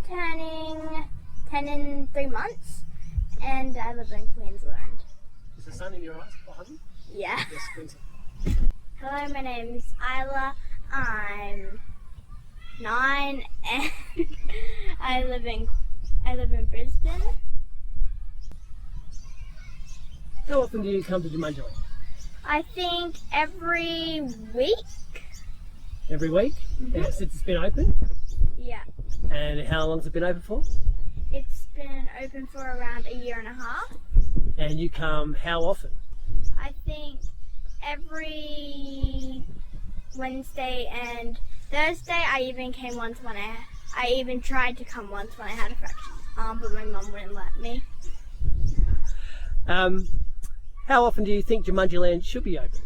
turning 10 in 3 months, and I live in Queensland. Is the sun in your eyes behind you? Yeah. Yes, Queensland. Hello, my name is Isla. I'm 9 and I live in Brisbane. How often do you come to Joomunji Land? I think every week. Every week? Mhm. Since it's been open? Yeah. And how long has it been open for? It's been open for around a year and a half. And you come how often? I think every Wednesday and Thursday. I even came once when I even tried to come once when I had a fractured arm, but my mum wouldn't let me. How often do you think Joomunji Land should be open?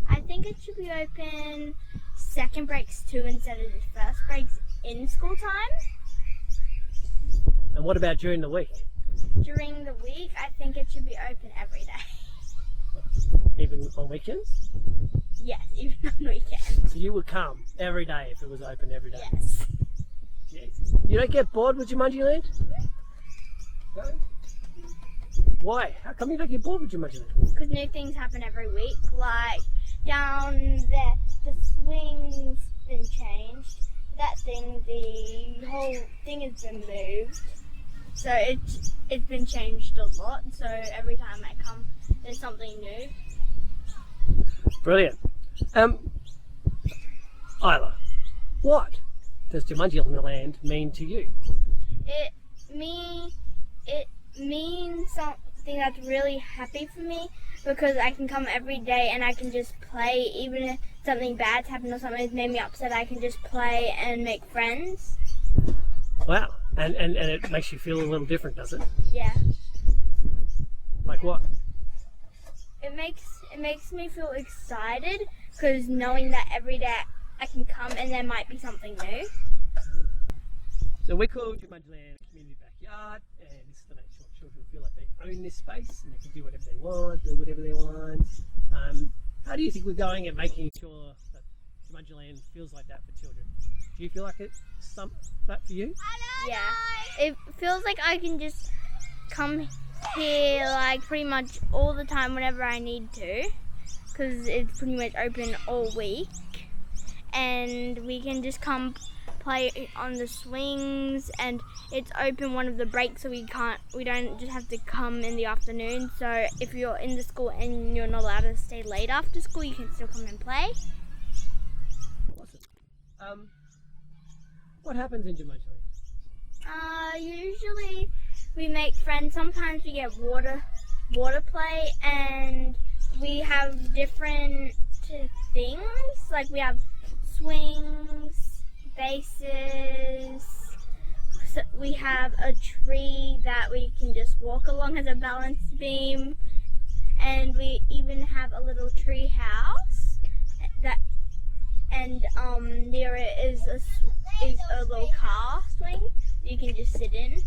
I think it should be open second breaks too instead of just first breaks in school time. And what about during the week? During the week, I think it should be open every day. Even on weekends? Yes, even on weekends. So you would come every day if it was open every day? Yes. Yes. You don't get bored with Joomunji Land? No? Why? How come you don't get bored with Joomunji Land? Because new things happen every week. Like down there, the swing's been changed. That thing, the whole thing has been moved. So it's been changed a lot. So every time I come, there's something new. Brilliant. Isla, what does Joomunji Land mean to you? It means something that's really happy for me because I can come every day and I can just play. Even if something bad's happened or something's made me upset, I can just play and make friends. Wow. And it makes you feel a little different, does it? Yeah. Like what? It makes me feel excited because knowing that every day I can come and there might be something new. So we call Joomunji Land a community backyard, and this is to make sure children feel like they own this space and they can do whatever they want, build whatever they want. How do you think we're going at making sure that Joomunji Land feels like that for children? Do you feel like it's that for you? Yeah. It feels like I can just come here like pretty much all the time whenever I need to, because it's pretty much open all week, and we can just come play on the swings, and it's open one of the breaks, so we don't just have to come in the afternoon. So if you're in the school and you're not allowed to stay late after school, you can still come and play. Awesome. What happens in Joomunji Land? Usually we make friends. Sometimes we get water play, and we have different things. Like we have swings, bases. So we have a tree that we can just walk along as a balance beam, and we even have a little tree house and near it is a little car swing you can just sit in.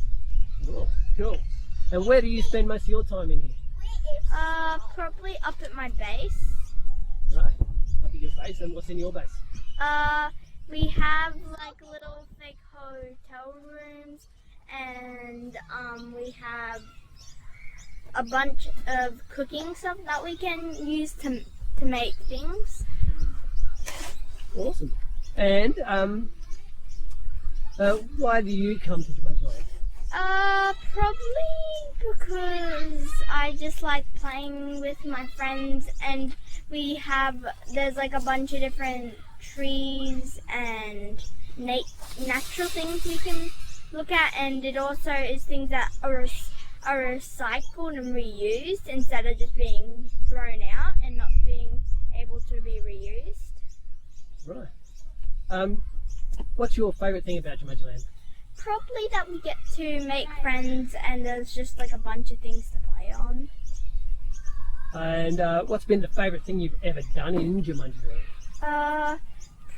Oh, cool. And where do you spend most of your time in here? Probably up at my base. Right, up at your base. And what's in your base? We have like little fake hotel rooms, and we have a bunch of cooking stuff that we can use to make things. Awesome. And why do you come to Joomunji Land? Probably because I just like playing with my friends, and there's like a bunch of different trees and natural things we can look at, and it also is things that are recycled and reused instead of just being thrown out and not being able to be reused. Right. What's your favourite thing about Joomunji Land? Probably that we get to make friends, and there's just like a bunch of things to play on. And what's been the favourite thing you've ever done in Joomunji Land?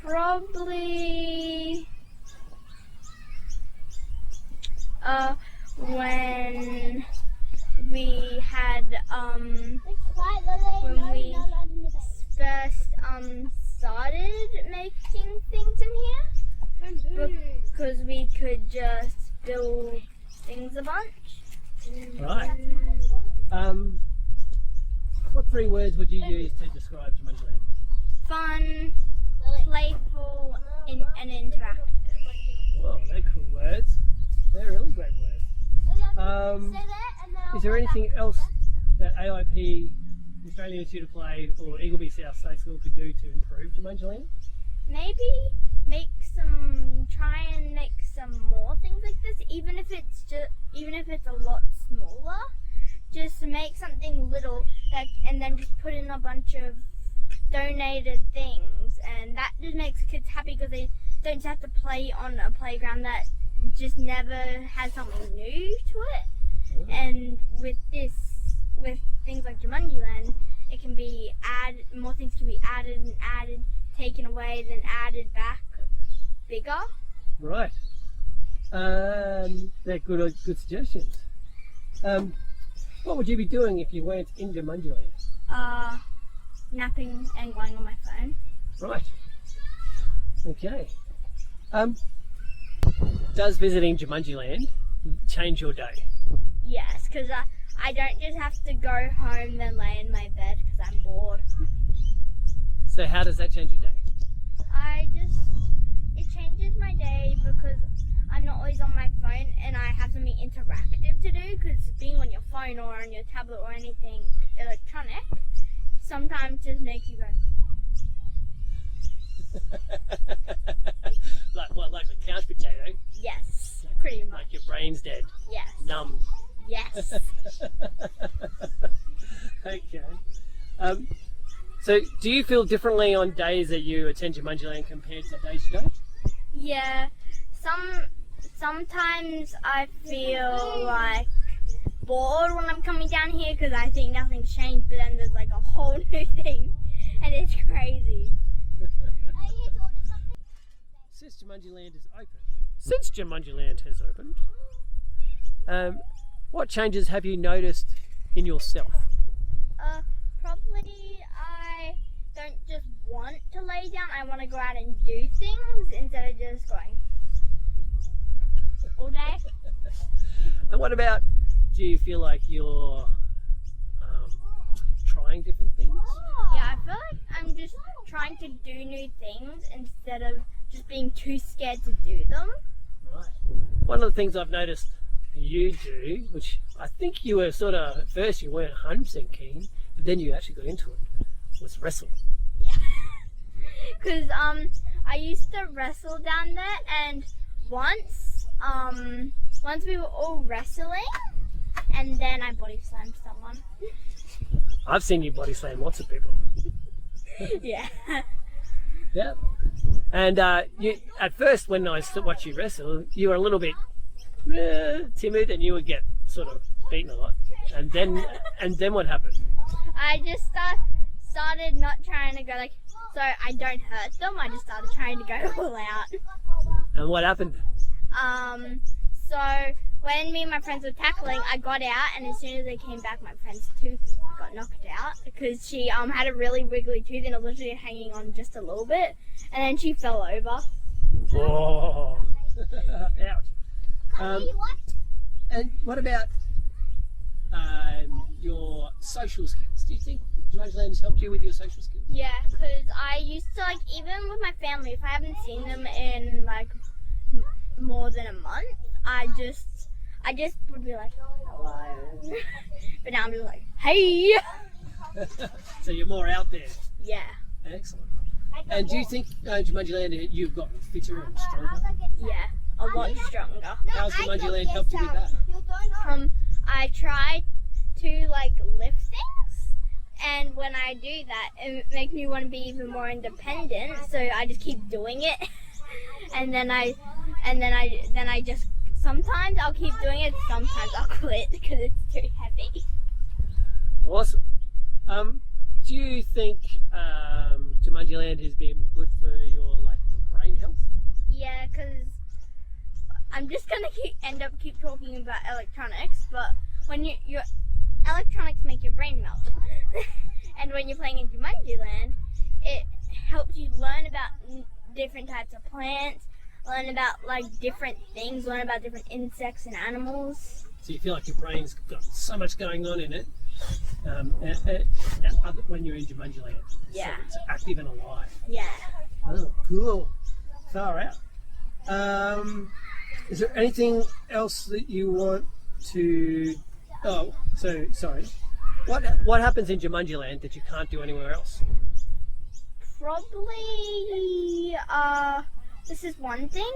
Probably when we had when we first started making things in here, because we could just build things a bunch. Right. What 3 words would you use to describe Joomunji Land? Fun, playful, and interactive. Whoa, they're cool words. They're really great words. Is there anything else that AIP, Australian Institute of Play, or Eagleby South State School could do to improve Joomunji Land? Maybe try and make some more things like this, even if it's a lot smaller. Just make something little and then just put in a bunch of donated things, and that just makes kids happy because they don't just have to play on a playground that just never has something new to it. And with things like Joomunji Land, it can be more things can be added and added, taken away, then added back bigger. Right. They're good suggestions. What would you be doing if you weren't in Joomunji Land? Napping and going on my phone. Right. Okay. Does visiting Joomunji Land change your day? Yes, because I don't just have to go home then lay in my bed because I'm bored. So how does that change your day? It changes my day because I'm not always on my phone and I have something interactive to do, because being on your phone or on your tablet or anything electronic sometimes just makes you go. like a couch potato? Yes, pretty much. Like your brain's dead? Yes. Numb? Yes. Okay. So do you feel differently on days that you attend Joomunji Land compared to days you don't? Yeah. Sometimes I feel like bored when I'm coming down here because I think nothing's changed, but then there's like a whole new thing and it's crazy. Since Joomunji Land has opened, what changes have you noticed in yourself? Probably I don't just want to lay down, I want to go out and do things instead of just going all day. And what about, do you feel like you're trying different things? Yeah, I feel like I'm just trying to do new things instead of just being too scared to do them. Right. One of the things I've noticed you do, which I think you were sort of, at first you weren't 100% keen, but then you actually got into it, was wrestle. Yeah. Because I used to wrestle down there, and once we were all wrestling, and then I body slammed someone. I've seen you body slam lots of people. Yeah. Yeah. And you, at first, when I watched you wrestle, you were a little bit timid, and you would get sort of beaten a lot. And then what happened? I just started not trying to go so I don't hurt them. I just started trying to go all out. And what happened? So when me and my friends were tackling, I got out, and as soon as I came back, my friend's tooth got knocked out because she had a really wiggly tooth and it was literally hanging on just a little bit, and then she fell over. Oh, ouch. And what about your social skills? Do you think Joomunji Land has helped you with your social skills? Yeah, because I used to, even with my family, if I haven't seen them in more than a month, I just would be like, hello. But now I'm just like, hey. So you're more out there. Yeah. Excellent. And do you think Joomunji Land, you've gotten fitter and stronger? Yeah, a lot stronger. How's Joomunji Land helped you with that? I try to lift things, and when I do that, it makes me want to be even more independent. So I just keep doing it, and then I just sometimes I'll keep doing it. Sometimes I'll quit because it's too heavy. Awesome. Do you think Joomunji Land has been good for your brain health? Yeah, because I'm just gonna keep talking about electronics, but when your electronics make your brain melt, and when you're playing in Joomunji Land, it helps you learn about different types of plants, learn about like different things, learn about different insects and animals. So you feel like your brain's got so much going on in it when you're in Joomunji Land. Yeah. So it's active and alive. Yeah. Oh, cool. Far out. Is there anything else that you want to... Oh, so, sorry. What happens in Joomunji Land that you can't do anywhere else? Probably, this is one thing.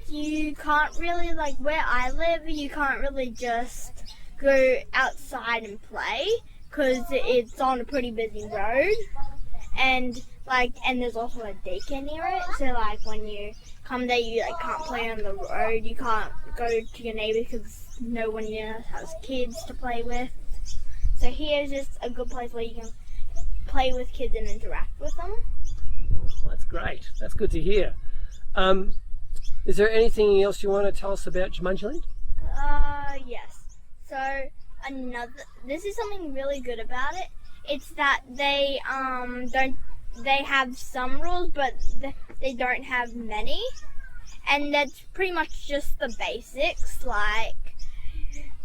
You can't really, like where I live, you can't really just go outside and play because it's on a pretty busy road. And there's also a daycare near it, so like when you come there, you like can't play on the road. You can't go to your neighbor because no one here has kids to play with. So here's just a good place where you can play with kids and interact with them. Well, that's great. That's good to hear. Is there anything else you want to tell us about Joomunji Land? Yes. So this is something really good about it. It's that they have some rules, but they don't have many, and that's pretty much just the basics, like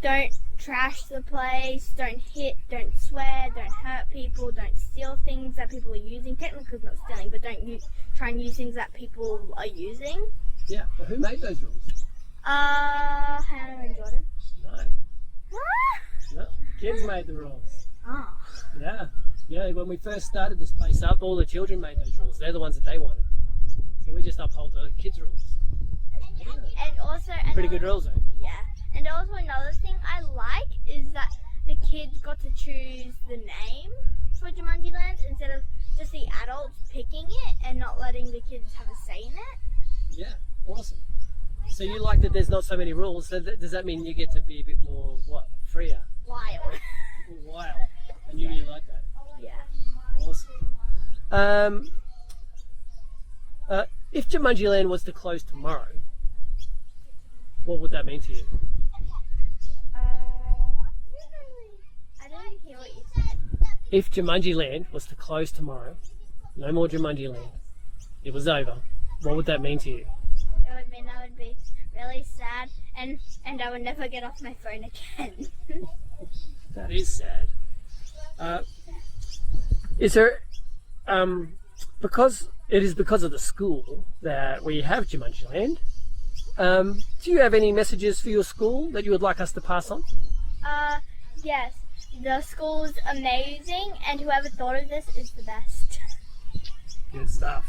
don't trash the place, don't hit, don't swear, don't hurt people, don't steal things that people are using. Technically it's not stealing, but don't try and use things that people are using. Yeah, well, who made those rules? Hannah and Jordan. No. No, the kids made the rules. Oh. Yeah, when we first started this place up, all the children made those rules. They're the ones that they wanted. So we just uphold the kids' rules. Yeah. And also... Pretty good rules, though. Yeah. And also another thing I like is that the kids got to choose the name for Joomunji Land instead of just the adults picking it and not letting the kids have a say in it. Yeah, awesome. So you like that there's not so many rules. So does that mean you get to be a bit more, freer? Wild. Wild. And you really like that? Yeah. Awesome. If Joomunji Land was to close tomorrow, what would that mean to you? I didn't hear what you said. If Joomunji Land was to close tomorrow, no more Joomunji Land, it was over, what would that mean to you? It would mean I would be really sad and I would never get off my phone again. That is sad. Is there, because of the school that we have Joomunji Land, do you have any messages for your school that you would like us to pass on? Yes. The school's amazing and whoever thought of this is the best. Good stuff.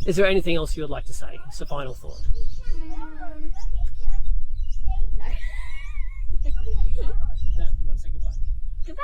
Is there anything else you would like to say? It's a final thought. No. You want to say goodbye? Goodbye.